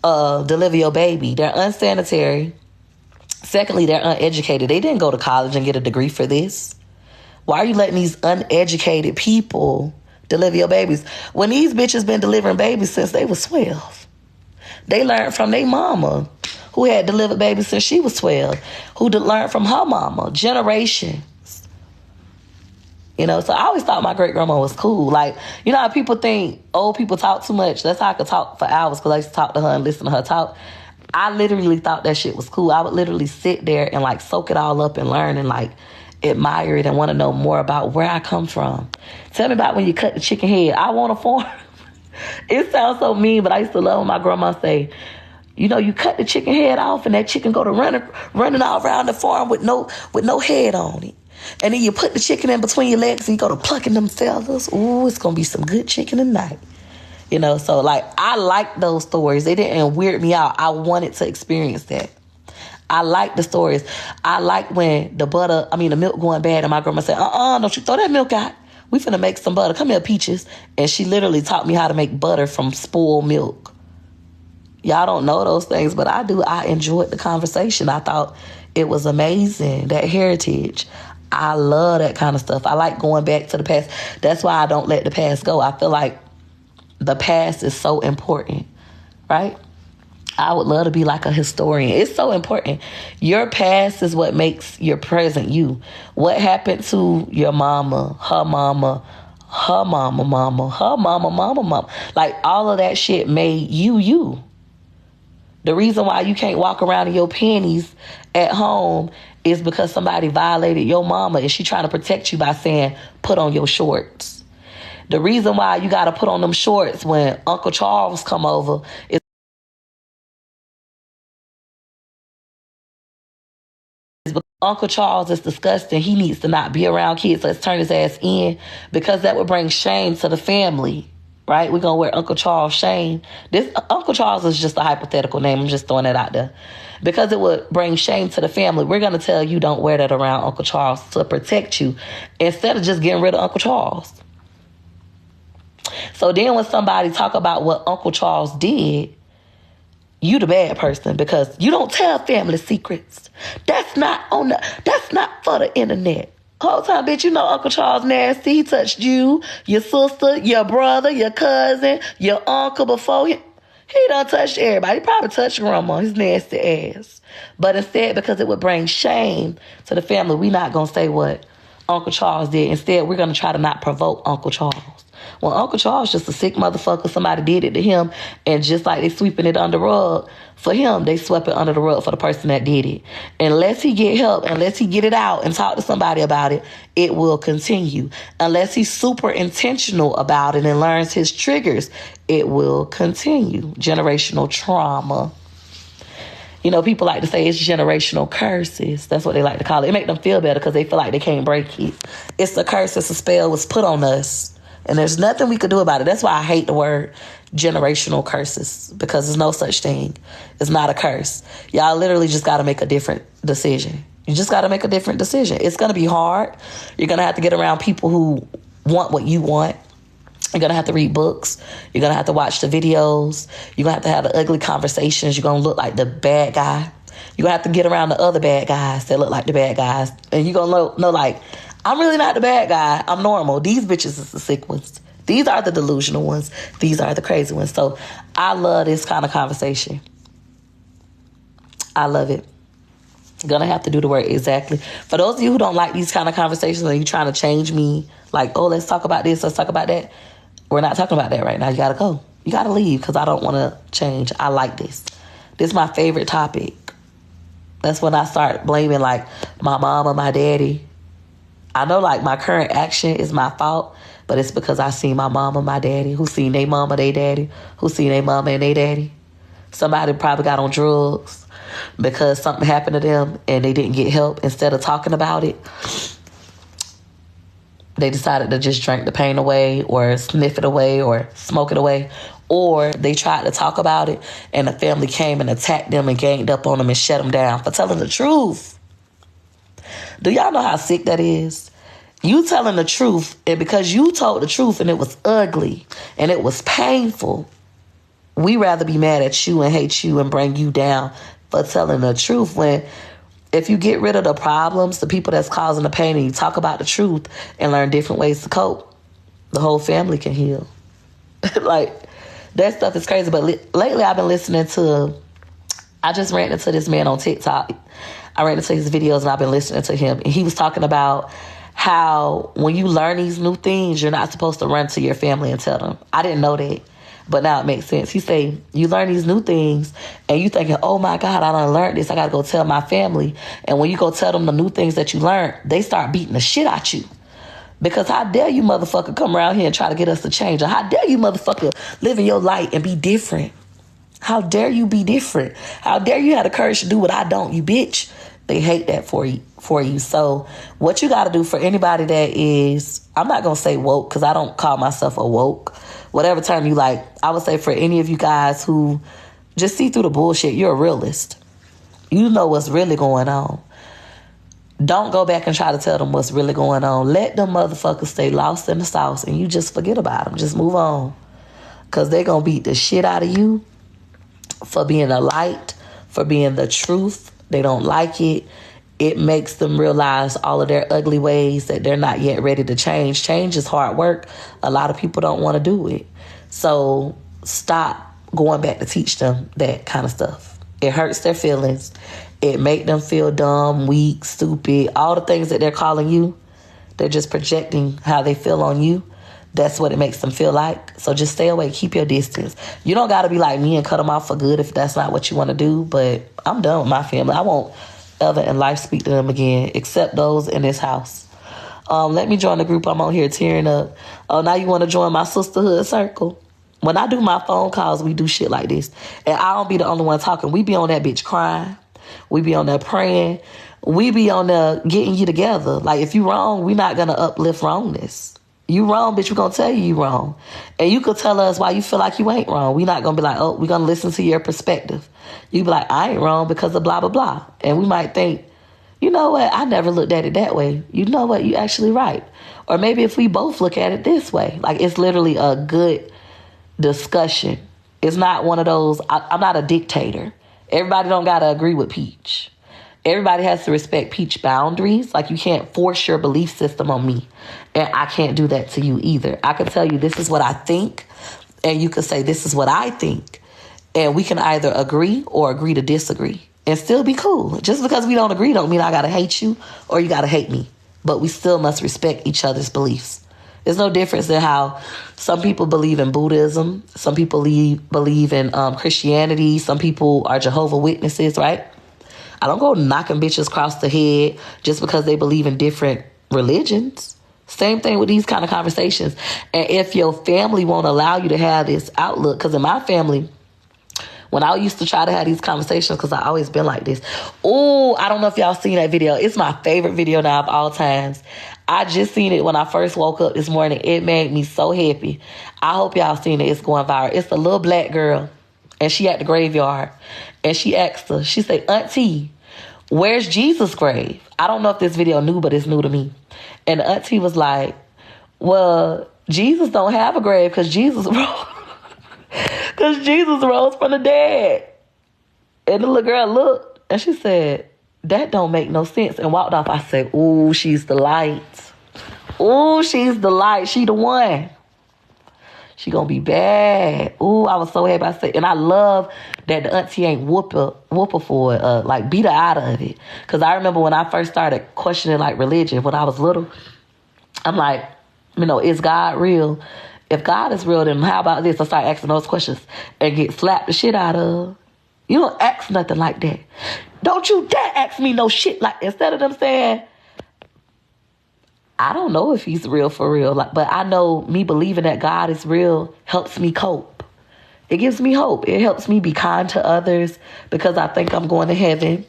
deliver your baby. They're unsanitary. Secondly, they're uneducated. They didn't go to college and get a degree for this. Why are you letting these uneducated people deliver your babies when these bitches been delivering babies since they was 12? They learned from their mama, who had delivered babies since she was 12, who learned from her mama, generations. You know, so I always thought my great-grandma was cool. Like, you know how people think old people talk too much? That's how I could talk for hours, because I used to talk to her and listen to her talk. I literally thought that shit was cool. I would literally sit there and, like, soak it all up and learn and, like, admire it and want to know more about where I come from. Tell me about when you cut the chicken head. I want a farm. It sounds so mean, but I used to love when my grandma say, you know, you cut the chicken head off and that chicken go to running all around the farm with no head on it. And then you put the chicken in between your legs and you go to plucking them feathers. Ooh, it's going to be some good chicken tonight. You know, so, like, I like those stories. They didn't weird me out. I wanted to experience that. I like the stories. I like when the milk going bad and my grandma said, don't you throw that milk out. We finna make some butter. Come here, Peaches. And she literally taught me how to make butter from spoiled milk. Y'all don't know those things, but I do. I enjoyed the conversation. I thought it was amazing, that heritage. I love that kind of stuff. I like going back to the past. That's why I don't let the past go. I feel like the past is so important, right? I would love to be like a historian. It's so important. Your past is what makes your present you. What happened to your mama, her mama, her mama, mama, her mama, mama, mama. Like, all of that shit made you, you. The reason why you can't walk around in your panties at home is because somebody violated your mama and she trying to protect you by saying, put on your shorts. The reason why you got to put on them shorts when Uncle Charles come over is because Uncle Charles is disgusting. He needs to not be around kids. Let's turn his ass in, because that would bring shame to the family. Right? We're going to wear Uncle Charles shame. This Uncle Charles is just a hypothetical name. I'm just throwing that out there. Because it would bring shame to the family, we're going to tell you don't wear that around Uncle Charles to protect you, instead of just getting rid of Uncle Charles. So then when somebody talk about what Uncle Charles did, you the bad person, because you don't tell family secrets. That's not for the internet. Whole time, bitch, you know Uncle Charles nasty. He touched you, your sister, your brother, your cousin, your uncle before him. He done touched everybody. He probably touched grandma, his nasty ass. But instead, because it would bring shame to the family, we not going to say what Uncle Charles did. Instead, we're going to try to not provoke Uncle Charles. Well, Uncle Charles just a sick motherfucker. Somebody did it to him, and just like they sweeping it under the rug for him, they swept it under the rug for the person that did it. Unless he get help, unless he get it out and talk to somebody about it, it will continue. Unless he's super intentional about it and learns his triggers, it will continue. Generational trauma. You know, people like to say it's generational curses. That's what they like to call it. It make them feel better because they feel like they can't break it. It's a curse. It's a spell was put on us. And there's nothing we could do about it. That's why I hate the word generational curses, because there's no such thing. It's not a curse. Y'all literally just got to make a different decision. You just got to make a different decision. It's going to be hard. You're going to have to get around people who want what you want. You're going to have to read books. You're going to have to watch the videos. You're going to have the ugly conversations. You're going to look like the bad guy. You're going to have to get around the other bad guys that look like the bad guys. And you're going to know, like, I'm really not the bad guy. I'm normal. These bitches is the sick ones. These are the delusional ones. These are the crazy ones. So I love this kind of conversation. I love it. Gonna have to do the work, exactly. For those of you who don't like these kind of conversations and you trying to change me, like, oh, let's talk about this, let's talk about that. We're not talking about that right now. You gotta go. You gotta leave, because I don't want to change. I like this. This is my favorite topic. That's when I start blaming, like, my mom or my daddy. I know, like, my current action is my fault, but it's because I seen my mama and my daddy, who seen their mama, their daddy, who seen their mama and their daddy. Somebody probably got on drugs because something happened to them and they didn't get help. Instead of talking about it, they decided to just drink the pain away or sniff it away or smoke it away. Or they tried to talk about it and the family came and attacked them and ganged up on them and shut them down for telling the truth. Do y'all know how sick that is? You telling the truth, and because you told the truth and it was ugly and it was painful, we rather be mad at you and hate you and bring you down for telling the truth, when if you get rid of the problems, the people that's causing the pain, and you talk about the truth and learn different ways to cope, the whole family can heal. Like, that stuff is crazy. But lately I've been listening to, I just ran into this man on TikTok. I ran into his videos and I've been listening to him. And he was talking about how when you learn these new things, you're not supposed to run to your family and tell them. I didn't know that, but now it makes sense. He say, you learn these new things and you thinking, oh my God, I done learned this. I got to go tell my family. And when you go tell them the new things that you learned, they start beating the shit out you. Because how dare you motherfucker come around here and try to get us to change? Or how dare you motherfucker live in your light and be different? How dare you be different? How dare you have the courage to do what I don't, you bitch? They hate that for you. So what you got to do for anybody that is, I'm not going to say woke because I don't call myself a woke. Whatever term you like, I would say for any of you guys who just see through the bullshit, you're a realist. You know what's really going on. Don't go back and try to tell them what's really going on. Let them motherfuckers stay lost in the sauce and you just forget about them. Just move on. Because they're going to beat the shit out of you for being a light, for being the truth. They don't like it. It makes them realize all of their ugly ways that they're not yet ready to change. Change is hard work. A lot of people don't want to do it. So stop going back to teach them that kind of stuff. It hurts their feelings. It make them feel dumb, weak, stupid, all the things that they're calling you. They're just projecting how they feel on you. That's what it makes them feel like. So just stay away. Keep your distance. You don't got to be like me and cut them off for good if that's not what you want to do. But I'm done with my family. I won't ever in life speak to them again, except those in this house. Let me join the group. I'm on here tearing up. Oh, now you want to join my sisterhood circle? When I do my phone calls, we do shit like this. And I don't be the only one talking. We be on that bitch crying. We be on there praying. We be on there getting you together. Like, if you wrong, we not going to uplift wrongness. You wrong, bitch, we going to tell you wrong. And you could tell us why you feel like you ain't wrong. We not going to be like, oh, we going to listen to your perspective. You be like, I ain't wrong because of blah, blah, blah. And we might think, you know what? I never looked at it that way. You know what? You actually right. Or maybe if we both look at it this way, like it's literally a good discussion. It's not one of those, I'm not a dictator. Everybody don't got to agree with Peach. Everybody has to respect Peach boundaries. Like, you can't force your belief system on me. And I can't do that to you either. I can tell you this is what I think. And you can say this is what I think. And we can either agree or agree to disagree. And still be cool. Just because we don't agree don't mean I got to hate you or you got to hate me. But we still must respect each other's beliefs. There's no difference in how some people believe in Buddhism. Some people believe in Christianity. Some people are Jehovah's Witnesses, right? I don't go knocking bitches across the head just because they believe in different religions. Same thing with these kind of conversations. And if your family won't allow you to have this outlook, because in my family, when I used to try to have these conversations, because I always been like this. Oh, I don't know if y'all seen that video. It's my favorite video now of all times. I just seen it when I first woke up this morning. It made me so happy. I hope y'all seen it. It's going viral. It's a little black girl, and she at the graveyard. And she asked her, she said, Auntie, where's Jesus' grave? I don't know if this video new, but it's new to me. And the auntie was like, well, Jesus don't have a grave because Jesus rose. Because Jesus rose from the dead. And the little girl looked, and she said, that don't make no sense, and walked off. I said, ooh, she's the light. Ooh, she's the light. She the one. She gonna be bad. Ooh, I was so happy. I said, and I love that the auntie ain't whoop her for it, like beat her out of it. Because I remember when I first started questioning like religion when I was little, I'm like, you know, is God real? If God is real, then how about this? I start asking those questions and get slapped the shit out of. You don't ask nothing like that. Don't you dare ask me no shit like, instead of them saying, I don't know if he's real for real, like, but I know me believing that God is real helps me cope. It gives me hope. It helps me be kind to others because I think I'm going to heaven.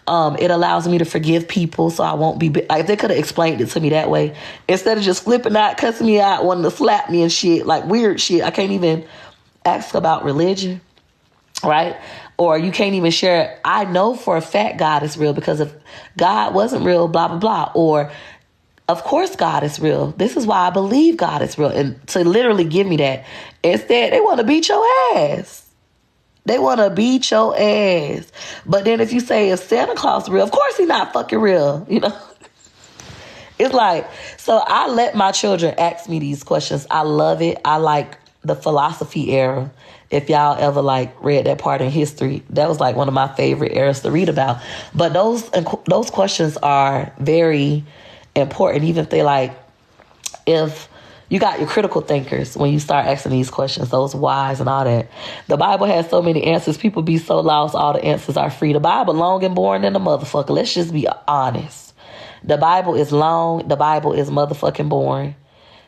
It allows me to forgive people so I won't be... Like, they could have explained it to me that way. Instead of just flipping out, cussing me out, wanting to slap me and shit, like weird shit. I can't even ask about religion, right? Or you can't even share, I know for a fact God is real because if God wasn't real, blah, blah, blah. Or, of course God is real. This is why I believe God is real. And to literally give me that. Instead, they want to beat your ass. They want to beat your ass. But then if you say, is Santa Claus real? Of course he's not fucking real, you know? It's like, so I let my children ask me these questions. I love it. I like the philosophy era. If y'all ever like read that part in history, that was like one of my favorite eras to read about. But those questions are very important, even if they like, if you got your critical thinkers when you start asking these questions, those whys and all that. The Bible has so many answers. People be so lost, all the answers are free. The Bible long and boring than a motherfucker. Let's just be honest. The Bible is long. The Bible is motherfucking boring.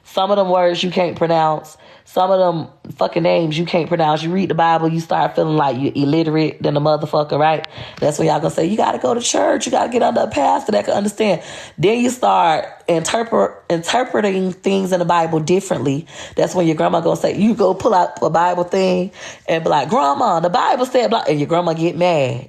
Some of them words you can't pronounce. Some of them fucking names you can't pronounce. You read the Bible, you start feeling like you're illiterate than a motherfucker, right? That's when y'all gonna say, you gotta go to church. You gotta get under a pastor that can understand. Then you start interpreting things in the Bible differently. That's when your grandma gonna say, you go pull out a Bible thing and be like, Grandma, the Bible said blah, and your grandma get mad.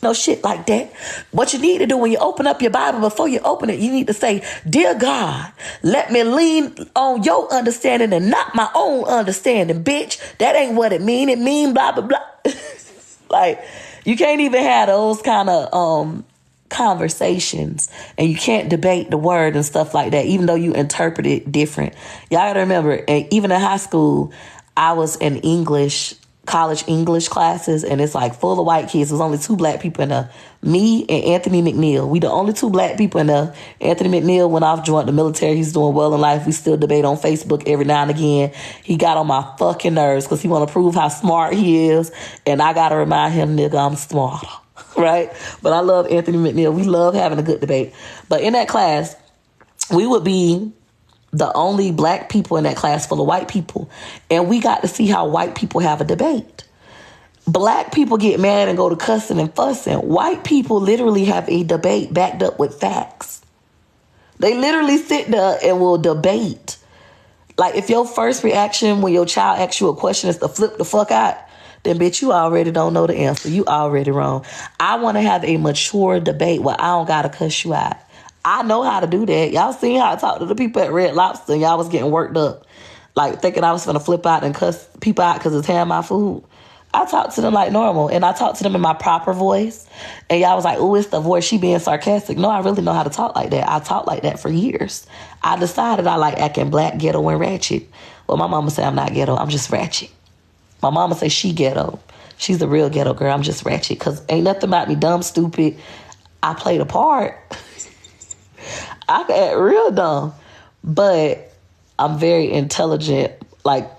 No shit like that. What you need to do when you open up your Bible, before you open it, you need to say, Dear God, let me lean on your understanding and not my own understanding, bitch. That ain't what it mean. It mean blah, blah, blah. Like, you can't even have those kind of conversations, and you can't debate the word and stuff like that, even though you interpret it different. Y'all gotta remember, even in high school, I was in college English classes, and it's like full of white kids. There's only 2 black people in there. Me and Anthony McNeil. We the only 2 black people in there. Anthony McNeil went off, joined the military. He's doing well in life. We still debate on Facebook every now and again. He got on my fucking nerves because he want to prove how smart he is, and I got to remind him, nigga, I'm smarter, right? But I love Anthony McNeil. We love having a good debate. But in that class, we would be the only black people in that class full of white people. And we got to see how white people have a debate. Black people get mad and go to cussing and fussing. White people literally have a debate backed up with facts. They literally sit there and will debate. Like, if your first reaction when your child asks you a question is to flip the fuck out, then bitch, you already don't know the answer. You already wrong. I want to have a mature debate where I don't got to cuss you out. I know how to do that. Y'all seen how I talked to the people at Red Lobster, and y'all was getting worked up, like thinking I was going to flip out and cuss people out because it's hand my food. I talked to them like normal, and I talked to them in my proper voice, and y'all was like, oh, it's the voice, she being sarcastic. No, I really know how to talk like that. I talked like that for years. I decided I like acting black, ghetto, and ratchet. Well, my mama say I'm not ghetto, I'm just ratchet. My mama say she ghetto. She's the real ghetto girl. I'm just ratchet because ain't nothing about me dumb, stupid. I played a part. I can act real dumb, but I'm very intelligent. Like,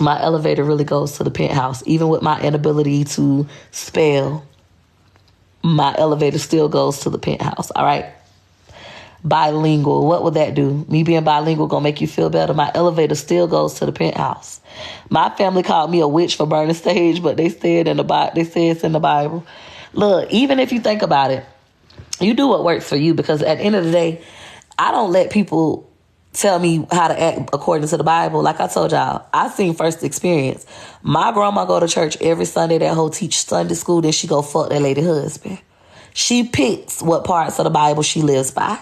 my elevator really goes to the penthouse. Even with my inability to spell, my elevator still goes to the penthouse, all right? Bilingual, what would that do? Me being bilingual gonna make you feel better? My elevator still goes to the penthouse. My family called me a witch for burning stage, but they said it's in the Bible. Look, even if you think about it, you do what works for you, because at the end of the day, I don't let people tell me how to act according to the Bible. Like I told y'all, I seen first experience. My grandma go to church every Sunday. That whole teach Sunday school, then she go fuck that lady husband. She picks what parts of the Bible she lives by.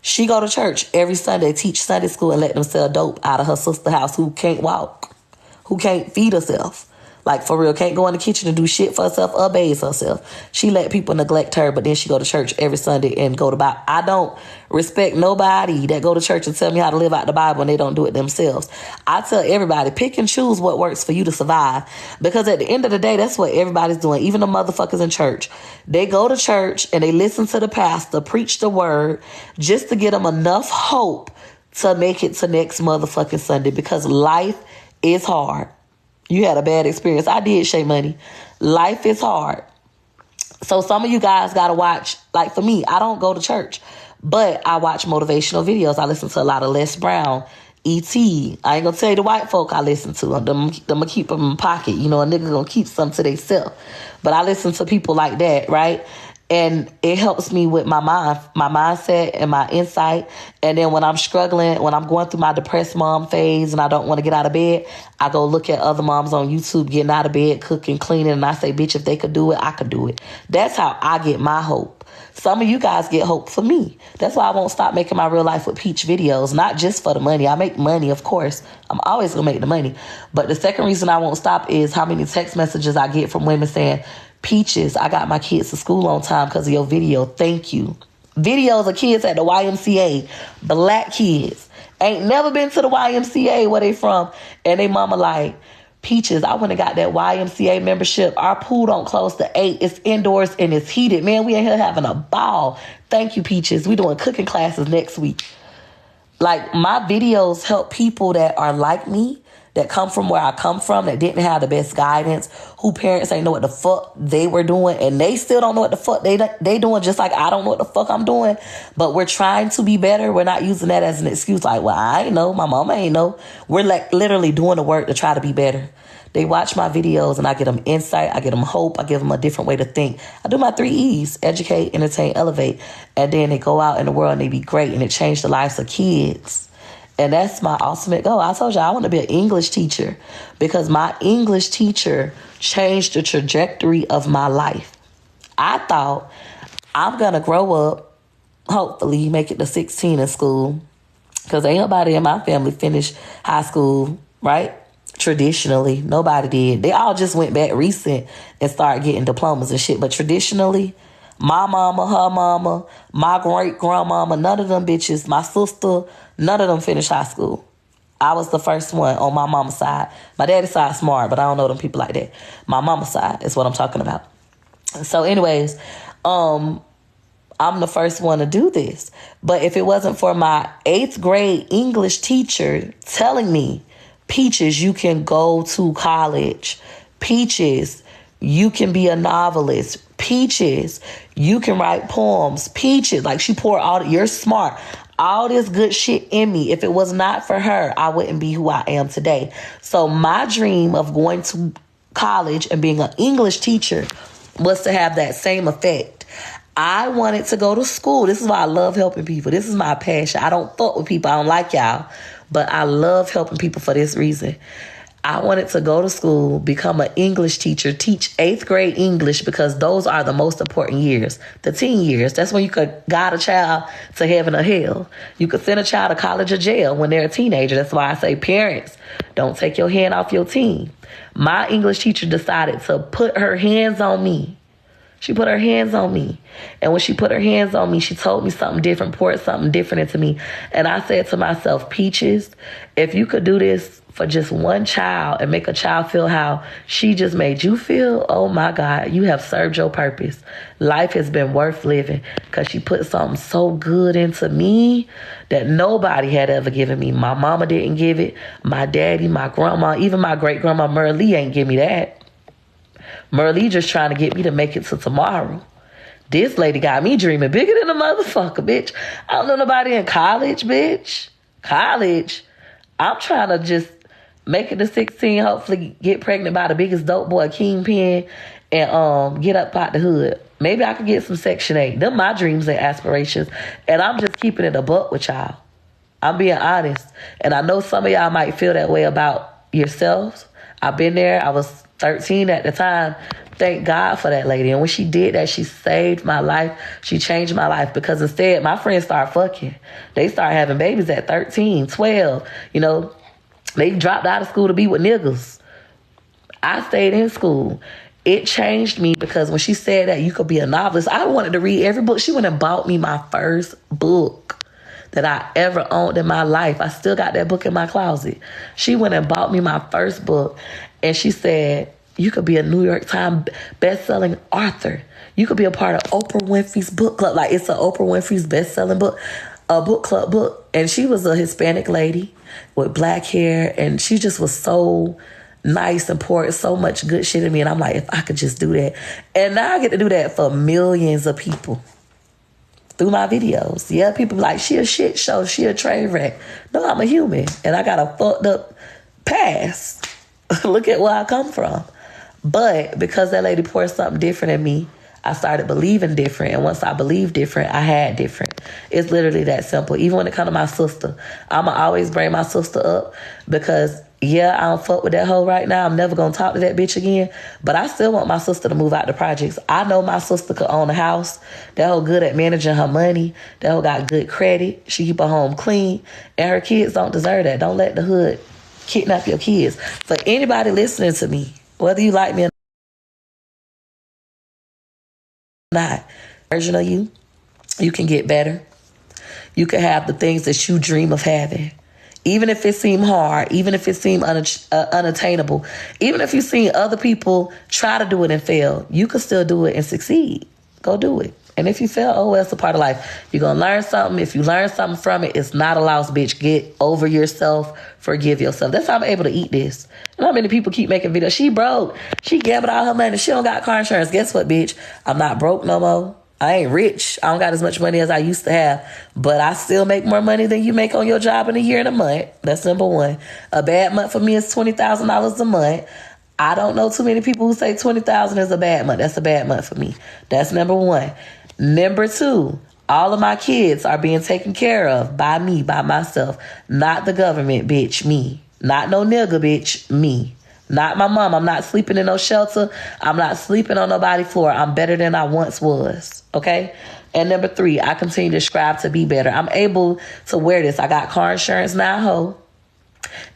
She go to church every Sunday, teach Sunday school, and let them sell dope out of her sister's house who can't walk, who can't feed herself. Like, for real, can't go in the kitchen and do shit for herself or bathe herself. She let people neglect her, but then she go to church every Sunday and go to Bible. I don't respect nobody that go to church and tell me how to live out the Bible and they don't do it themselves. I tell everybody, pick and choose what works for you to survive. Because at the end of the day, that's what everybody's doing. Even the motherfuckers in church. They go to church and they listen to the pastor preach the word just to get them enough hope to make it to next motherfucking Sunday. Because life is hard. You had a bad experience. I did, Shay Money. Life is hard. So some of you guys got to watch. Like, for me, I don't go to church, but I watch motivational videos. I listen to a lot of Les Brown, E.T. I ain't going to tell you the white folk I listen to. I'm going to keep them in my pocket. You know, a nigga going to keep some to themselves. But I listen to people like that, right? And it helps me with my mindset and my insight. And then when I'm struggling, when I'm going through my depressed mom phase and I don't want to get out of bed, I go look at other moms on YouTube getting out of bed, cooking, cleaning, and I say, bitch, if they could do it, I could do it. That's how I get my hope. Some of you guys get hope for me. That's why I won't stop making my real life with Peach videos, not just for the money. I make money, of course. I'm always going to make the money. But the second reason I won't stop is how many text messages I get from women saying, Peaches, I got my kids to school on time because of your video. Thank you. Videos of kids at the YMCA, black kids, ain't never been to the YMCA where they from. And they mama like, Peaches, I went and got that YMCA membership. Our pool don't close to 8. It's indoors and it's heated. Man, we in here having a ball. Thank you, Peaches. We doing cooking classes next week. Like, my videos help people that are like me, that come from where I come from, that didn't have the best guidance, who parents ain't know what the fuck they were doing, and they still don't know what the fuck they doing, just like I don't know what the fuck I'm doing. But we're trying to be better. We're not using that as an excuse like, well, I ain't know, my mama ain't know. We're like literally doing the work to try to be better. They watch my videos and I get them insight, I get them hope, I give them a different way to think. I do my 3 E's, educate, entertain, elevate. And then they go out in the world and they be great, and it changed the lives of kids. And that's my ultimate goal. I told you I want to be an English teacher because my English teacher changed the trajectory of my life. I thought I'm going to grow up, hopefully make it to 16 in school, because ain't nobody in my family finished high school, right? Traditionally, nobody did. They all just went back recent and started getting diplomas and shit. But traditionally, my mama, her mama, my great-grandmama, none of them bitches, my sister, none of them finished high school. I was the first one on my mama's side. My daddy's side smart, but I don't know them people like that. My mama's side is what I'm talking about. So anyways, I'm the first one to do this. But if it wasn't for my 8th grade English teacher telling me, Peaches, you can go to college. Peaches, you can be a novelist. Peaches, you can write poems. Peaches, like she poured you're smart. All this good shit in me. If it was not for her, I wouldn't be who I am today. So my dream of going to college and being an English teacher was to have that same effect. I wanted to go to school. This is why I love helping people. This is my passion. I don't fuck with people. I don't like y'all. But I love helping people for this reason. I wanted to go to school, become an English teacher, teach 8th grade English, because those are the most important years. The teen years. That's when you could guide a child to heaven or hell. You could send a child to college or jail when they're a teenager. That's why I say, parents, don't take your hand off your teen. My English teacher decided to put her hands on me. She put her hands on me. And when she put her hands on me, she told me something different, poured something different into me. And I said to myself, Peaches, if you could do this for just one child and make a child feel how she just made you feel, oh my God, you have served your purpose. Life has been worth living, because she put something so good into me that nobody had ever given me. My mama didn't give it. My daddy, my grandma, even my great-grandma Merle ain't give me that. Merle just trying to get me to make it to tomorrow. This lady got me dreaming bigger than a motherfucker, bitch. I don't know nobody in college, bitch. College. I'm trying to just make it to 16, hopefully get pregnant by the biggest dope boy kingpin, and get up out the hood. Maybe I could get some Section 8. Them my dreams and aspirations. And I'm just keeping it a buck with y'all. I'm being honest. And I know some of y'all might feel that way about yourselves. I've been there. I was 13 at the time. Thank God for that lady. And when she did that, she saved my life. She changed my life, because instead my friends started fucking. They started having babies at 13, 12. You know, they dropped out of school to be with niggas. I stayed in school. It changed me, because when she said that you could be a novelist, I wanted to read every book. She went and bought me my first book that I ever owned in my life. I still got that book in my closet. She went and bought me my first book. And she said, you could be a New York Times best-selling author. You could be a part of Oprah Winfrey's book club. Like, it's an Oprah Winfrey's best-selling book, a book club book. And she was a Hispanic lady with black hair. And she just was so nice and poured so much good shit in me. And I'm like, if I could just do that. And now I get to do that for millions of people through my videos. Yeah, people be like, she a shit show. She a train wreck. No, I'm a human. And I got a fucked up past. Look at where I come from. But because that lady poured something different in me, I started believing different. And once I believed different, I had different. It's literally that simple. Even when it comes to my sister, I'ma always bring my sister up because yeah, I don't fuck with that hoe right now. I'm never gonna talk to that bitch again. But I still want my sister to move out the projects. I know my sister could own a house. That hoe good at managing her money. That hoe got good credit. She keep her home clean. And her kids don't deserve that. Don't let the hood kidnap your kids. For anybody listening to me, whether you like me or not, version of you, you can get better. You can have the things that you dream of having. Even if it seems hard, even if it seems unattainable, even if you see other people try to do it and fail, you can still do it and succeed. Go do it. And if you fail, oh, well, that's a part of life. You're going to learn something. If you learn something from it, it's not a loss, bitch. Get over yourself. Forgive yourself. That's how I'm able to eat this. And how many people keep making videos? She broke. She gambled all her money. She don't got car insurance. Guess what, bitch? I'm not broke no more. I ain't rich. I don't got as much money as I used to have, but I still make more money than you make on your job in a year and a month. That's number one. A bad month for me is $20,000 a month. I don't know too many people who say $20,000 is a bad month. That's a bad month for me. That's number one. Number two, all of my kids are being taken care of by me, by myself. Not the government, bitch, me. Not no nigga, bitch, me. Not my mom. I'm not sleeping in no shelter. I'm not sleeping on nobody's floor. I'm better than I once was. Okay? And number three, I continue to strive to be better. I'm able to wear this. I got car insurance now, ho.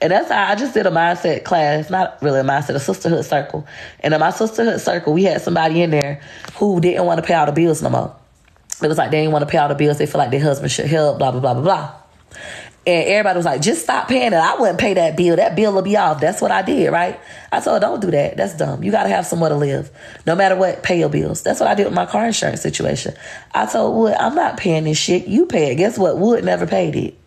And that's how I just did a mindset class. Not really a mindset, a sisterhood circle. And in my sisterhood circle, we had somebody in there who didn't want to pay all the bills no more. It was like they didn't want to pay all the bills. They feel like their husband should help, blah, blah, blah, blah, blah. And everybody was like, just stop paying it. I wouldn't pay that bill. That bill will be off. That's what I did, right? I told her, don't do that. That's dumb. You got to have somewhere to live. No matter what, pay your bills. That's what I did with my car insurance situation. I told Wood, I'm not paying this shit. You pay it. Guess what? Wood never paid it.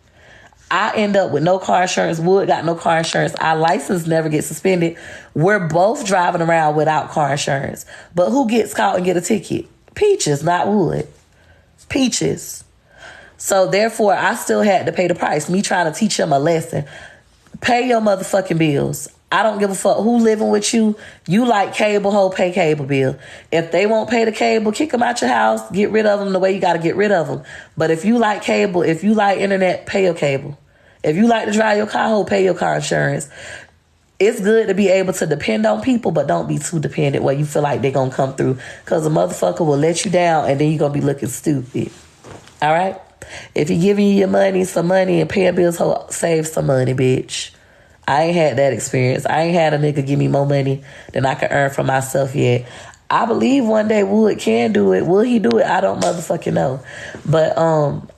I end up with no car insurance. Wood got no car insurance. Our license never gets suspended. We're both driving around without car insurance. But who gets caught and get a ticket? Peaches, not Wood. Peaches. So therefore, I still had to pay the price. Me trying to teach him a lesson. Pay your motherfucking bills. I don't give a fuck who living with you. You like cable, ho, pay cable bill. If they won't pay the cable, kick them out your house. Get rid of them the way you got to get rid of them. But if you like cable, if you like internet, pay your cable. If you like to drive your car, ho, pay your car insurance. It's good to be able to depend on people, but don't be too dependent where you feel like they're going to come through. Because a motherfucker will let you down and then you're going to be looking stupid. All right? If he giving you your money, some money, and paying bills, save some money, bitch. I ain't had that experience. I ain't had a nigga give me more money than I can earn for myself yet. I believe one day Wood can do it. Will he do it? I don't motherfucking know. But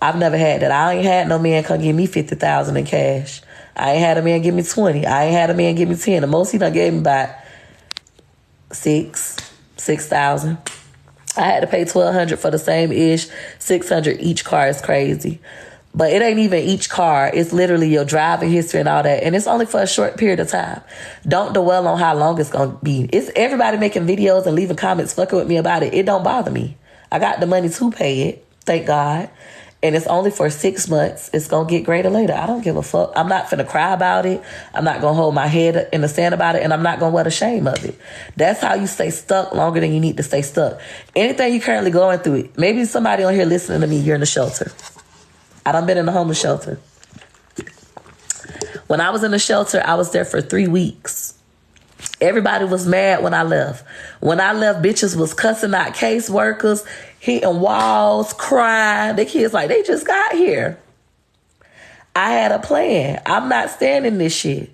I've never had that. I ain't had no man come give me $50,000 in cash. I ain't had a man give me 20. I ain't had a man give me 10. The most he done gave me about 6,000. I had to pay $1,200 for the same ish. $600 each car is crazy. But it ain't even each car. It's literally your driving history and all that. And it's only for a short period of time. Don't dwell on how long it's going to be. It's everybody making videos and leaving comments fucking with me about it. It don't bother me. I got the money to pay it. Thank God. And it's only for 6 months. It's going to get greater later. I don't give a fuck. I'm not finna cry about it. I'm not going to hold my head in the sand about it. And I'm not going to wear the shame of it. That's how you stay stuck longer than you need to stay stuck. Anything you currently going through, maybe somebody on here listening to me, you're in the shelter. I done been in the homeless shelter. When I was in the shelter, I was there for 3 weeks. Everybody was mad when I left. When I left, bitches was cussing out caseworkers, hitting walls, crying. The kids like, they just got here. I had a plan. I'm not standing this shit.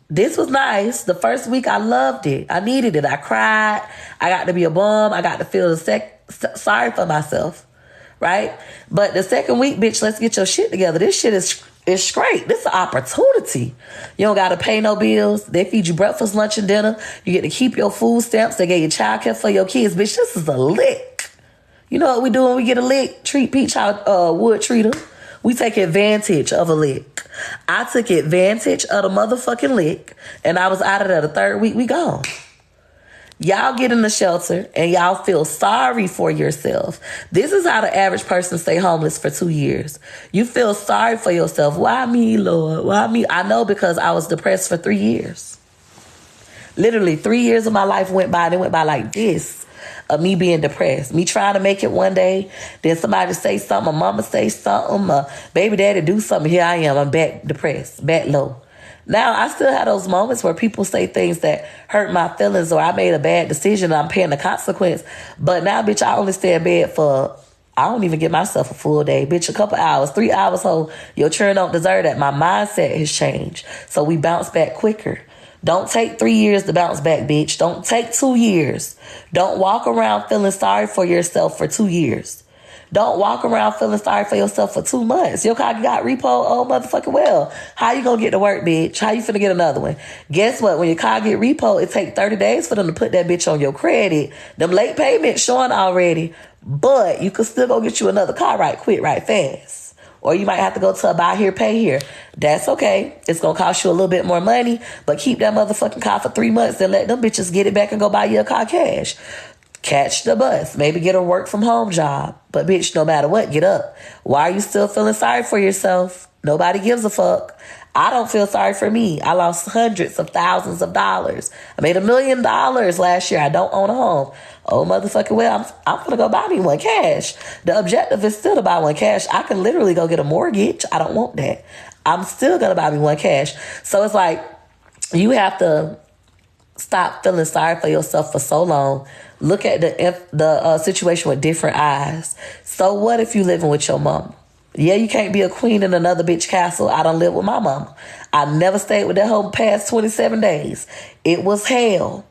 This was nice. The first week, I loved it. I needed it. I cried. I got to be a bum. I got to feel sorry for myself. Right? But the second week, bitch, let's get your shit together. This shit is great. This is an opportunity. You don't got to pay no bills. They feed you breakfast, lunch, and dinner. You get to keep your food stamps. They get you childcare for your kids. Bitch, this is a lick. You know what we do when we get a lick? Treat Peach how Wood treat her. We take advantage of a lick. I took advantage of the motherfucking lick, and I was out of there the third week. We gone. Y'all get in the shelter and y'all feel sorry for yourself. This is how the average person stay homeless for 2 years. You feel sorry for yourself. Why me, Lord? Why me? I know, because I was depressed for 3 years. Literally 3 years of my life went by. And it went by like this. of me being depressed. Me trying to make it one day, then somebody say something, my mama say something, baby daddy do something, here I am, I'm back depressed, back low. Now, I still have those moments where people say things that hurt my feelings or I made a bad decision and I'm paying the consequence. But now, bitch, I only stay in bed for, I don't even give myself a full day. Bitch, a couple hours, 3 hours, so your children don't deserve that. My mindset has changed. So we bounce back quicker. Don't take 3 years to bounce back, bitch. Don't take 2 years. Don't walk around feeling sorry for yourself for 2 years. Don't walk around feeling sorry for yourself for 2 months. Your car got repo, oh motherfucking well. How you gonna get to work, bitch? How you finna get another one? Guess what? When your car get repo, it take 30 days for them to put that bitch on your credit. Them late payments showing already. But you could still go get you another car right quick, right fast. Or you might have to go to a buy here, pay here. That's okay. It's gonna cost you a little bit more money, but keep that motherfucking car for 3 months and let them bitches get it back and go buy you a car cash. Catch the bus. Maybe get a work from home job. But bitch, no matter what, get up. Why are you still feeling sorry for yourself? Nobody gives a fuck. I don't feel sorry for me. I lost hundreds of thousands of dollars. I made $1 million last year. I don't own a home. Oh, motherfucking well, I'm going to go buy me one cash. The objective is still to buy one cash. I can literally go get a mortgage. I don't want that. I'm still going to buy me one cash. So it's like you have to stop feeling sorry for yourself for so long. Look at the situation with different eyes. So what if you living with your mama? Yeah, you can't be a queen in another bitch castle. I don't live with my mama. I never stayed with that whole past 27 days. It was hell.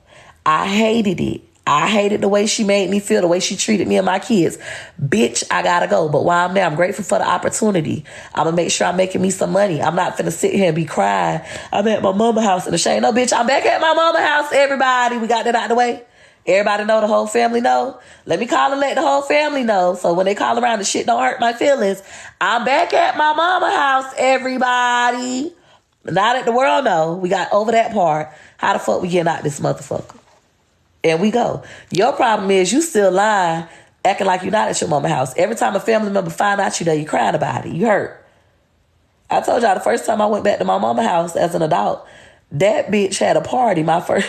I hated it. I hated the way she made me feel, the way she treated me and my kids. Bitch, I gotta go. But while I'm there, I'm grateful for the opportunity. I'm gonna make sure I'm making me some money. I'm not finna sit here and be crying. I'm at my mama house in the shade. No, bitch, I'm back at my mama house, everybody. We got that out of the way. Everybody know, the whole family know. Let me call and let the whole family know. So when they call around, the shit don't hurt my feelings. I'm back at my mama house, everybody. Now that the world know, we got over that part. How the fuck we getting out this motherfucker? And we go. Your problem is you still lying, acting like you're not at your mama house. Every time a family member find out you there, you crying about it. You hurt. I told y'all the first time I went back to my mama house as an adult, that bitch had a party. My first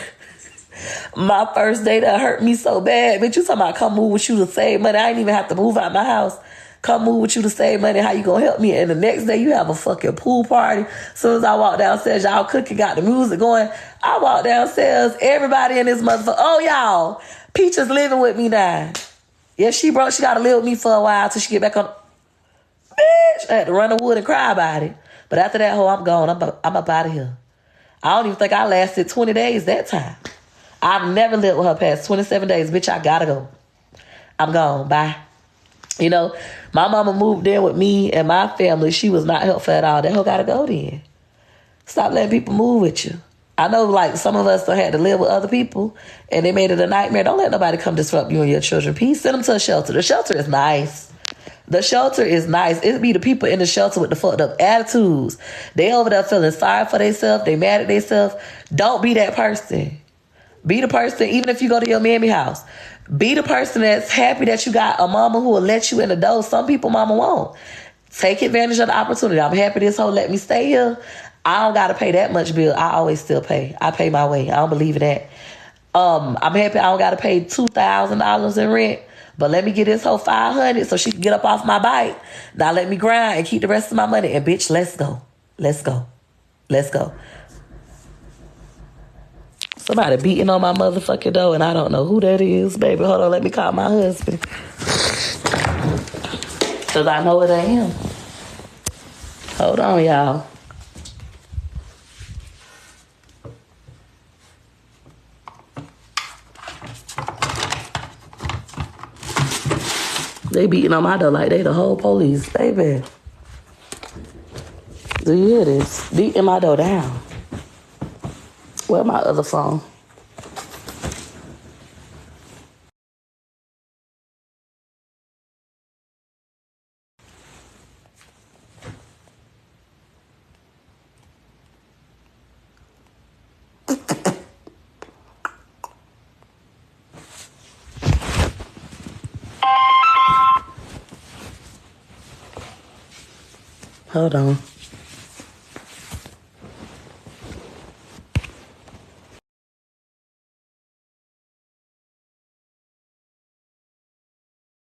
day that hurt me so bad. Bitch, you talking about come move with you to save money. I ain't even have to move out my house. Come move with you to save money. How you gonna help me? And the next day you have a fucking pool party. As soon as I walk downstairs, y'all cooking, got the music going. I walk downstairs, everybody in this motherfucker. Oh, y'all, Peach is living with me now. Yeah, she gotta live with me for a while till she get back on. Bitch, I had to run the wood and cry about it. But after that, I'm gone. I'm up out of here. I don't even think I lasted 20 days that time. I've never lived with her past 27 days. Bitch, I gotta go. I'm gone. Bye. You know, my mama moved in with me and my family. She was not helpful at all. That hoe gotta go then. Stop letting people move with you. I know, like, some of us had to live with other people and they made it a nightmare. Don't let nobody come disrupt you and your children. Please send them to a shelter. The shelter is nice. The shelter is nice. It be the people in the shelter with the fucked up attitudes. They over there feeling sorry for themselves. They mad at themselves. Don't be that person. Be the person, even if you go to your mammy house, be the person that's happy that you got a mama who will let you in the door. Some people mama won't. Take advantage of the opportunity. I'm happy this hoe let me stay here. I don't got to pay that much bill. I always still pay. I pay my way. I don't believe in that. I'm happy I don't got to pay $2,000 in rent. But let me get this whole $500 so she can get up off my bike. Now let me grind and keep the rest of my money. And bitch, let's go. Let's go. Let's go. Somebody beating on my motherfucking door and I don't know who that is. Baby, hold on. Let me call my husband. Because I know it ain't him. Hold on, y'all. They beating on my door like they the whole police, baby. Do you hear this? Beating my door down. Where my other phone? Hold on.